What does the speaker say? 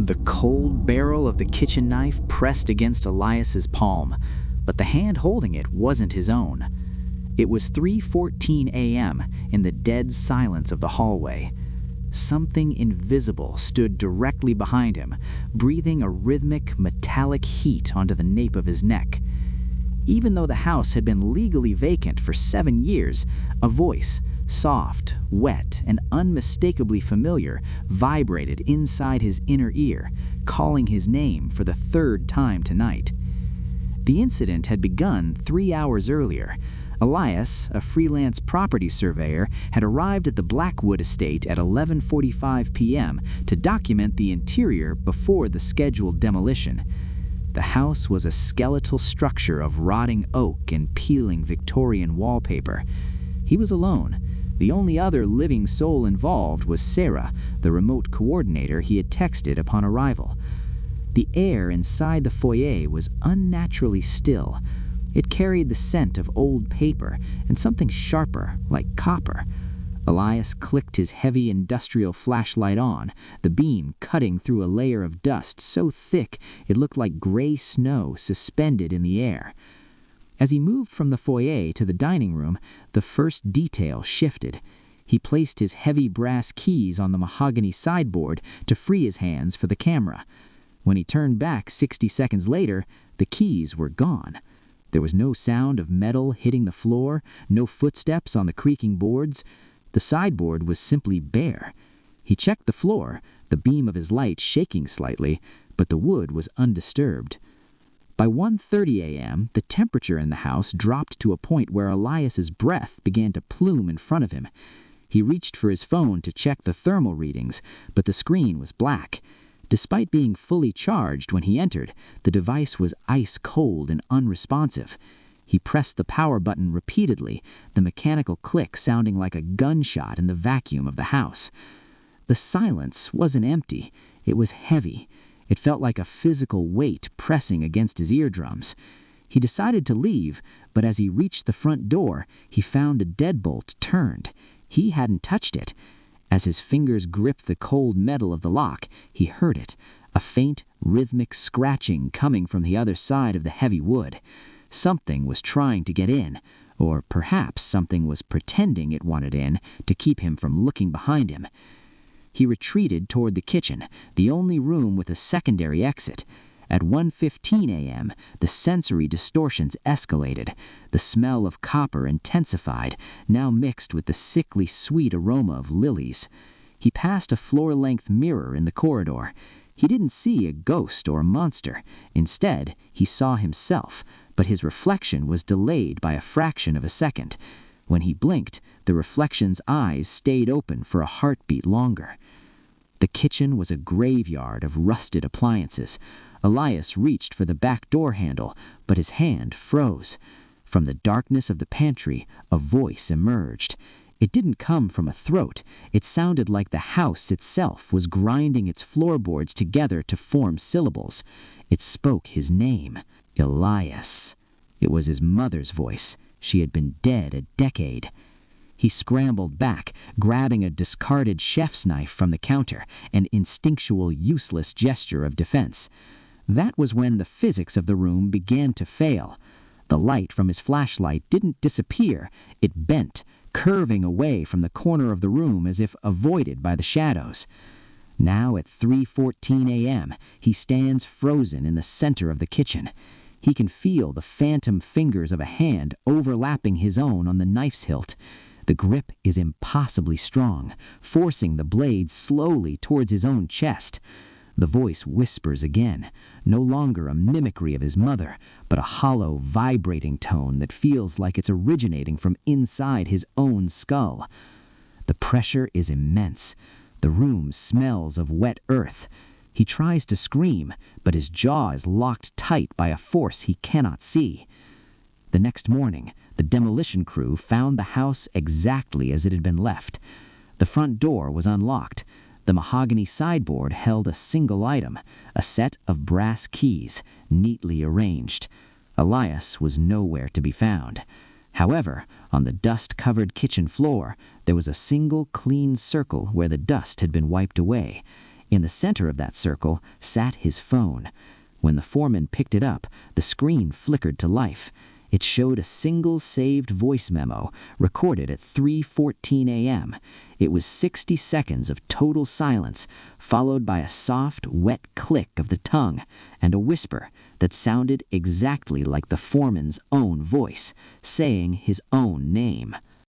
The cold barrel of the kitchen knife pressed against Elias's palm, but the hand holding it wasn't his own. It was 3:14 a.m. in the dead silence of the hallway. Something invisible stood directly behind him, breathing a rhythmic, metallic heat onto the nape of his neck. Even though the house had been legally vacant for 7 years, a voice, soft, wet, and unmistakably familiar, vibrated inside his inner ear, calling his name for the third time tonight. The incident had begun 3 hours earlier. Elias, a freelance property surveyor, had arrived at the Blackwood estate at 11:45 p.m. to document the interior before the scheduled demolition. The house was a skeletal structure of rotting oak and peeling Victorian wallpaper. He was alone. The only other living soul involved was Sarah, the remote coordinator he had texted upon arrival. The air inside the foyer was unnaturally still. It carried the scent of old paper and something sharper, like copper. Elias clicked his heavy industrial flashlight on, the beam cutting through a layer of dust so thick it looked like gray snow suspended in the air. As he moved from the foyer to the dining room, the first detail shifted. He placed his heavy brass keys on the mahogany sideboard to free his hands for the camera. When he turned back 60 seconds later, the keys were gone. There was no sound of metal hitting the floor, no footsteps on the creaking boards. The sideboard was simply bare. He checked the floor, the beam of his light shaking slightly, but the wood was undisturbed. By 1:30 a.m., the temperature in the house dropped to a point where Elias's breath began to plume in front of him. He reached for his phone to check the thermal readings, but the screen was black. Despite being fully charged when he entered, the device was ice cold and unresponsive. He pressed the power button repeatedly, the mechanical click sounding like a gunshot in the vacuum of the house. The silence wasn't empty. It was heavy. It felt like a physical weight pressing against his eardrums. He decided to leave, but as he reached the front door, he found a deadbolt turned. He hadn't touched it. As his fingers gripped the cold metal of the lock, he heard it, a faint, rhythmic scratching coming from the other side of the heavy wood. Something was trying to get in, or perhaps something was pretending it wanted in to keep him from looking behind him. He retreated toward the kitchen, the only room with a secondary exit. At 1:15 a.m., the sensory distortions escalated. The smell of copper intensified, now mixed with the sickly sweet aroma of lilies. He passed a floor-length mirror in the corridor. He didn't see a ghost or a monster. Instead, he saw himself, but his reflection was delayed by a fraction of a second. When he blinked, the reflection's eyes stayed open for a heartbeat longer. The kitchen was a graveyard of rusted appliances. Elias reached for the back door handle, but his hand froze. From the darkness of the pantry, a voice emerged. It didn't come from a throat. It sounded like the house itself was grinding its floorboards together to form syllables. It spoke his name, Elias. It was his mother's voice. She had been dead a decade. He scrambled back, grabbing a discarded chef's knife from the counter, an instinctual, useless gesture of defense. That was when the physics of the room began to fail. The light from his flashlight didn't disappear. It bent, curving away from the corner of the room as if avoided by the shadows. Now at 3:14 a.m., he stands frozen in the center of the kitchen. He can feel the phantom fingers of a hand overlapping his own on the knife's hilt. The grip is impossibly strong, forcing the blade slowly towards his own chest. The voice whispers again, no longer a mimicry of his mother, but a hollow, vibrating tone that feels like it's originating from inside his own skull. The pressure is immense. The room smells of wet earth. He tries to scream, but his jaw is locked tight by a force he cannot see. The next morning, the demolition crew found the house exactly as it had been left. The front door was unlocked. The mahogany sideboard held a single item, a set of brass keys, neatly arranged. Elias was nowhere to be found. However, on the dust-covered kitchen floor, there was a single clean circle where the dust had been wiped away. In the center of that circle sat his phone. When the foreman picked it up, the screen flickered to life. It showed a single saved voice memo recorded at 3:14 a.m. It was 60 seconds of total silence, followed by a soft, wet click of the tongue and a whisper that sounded exactly like the foreman's own voice, saying his own name.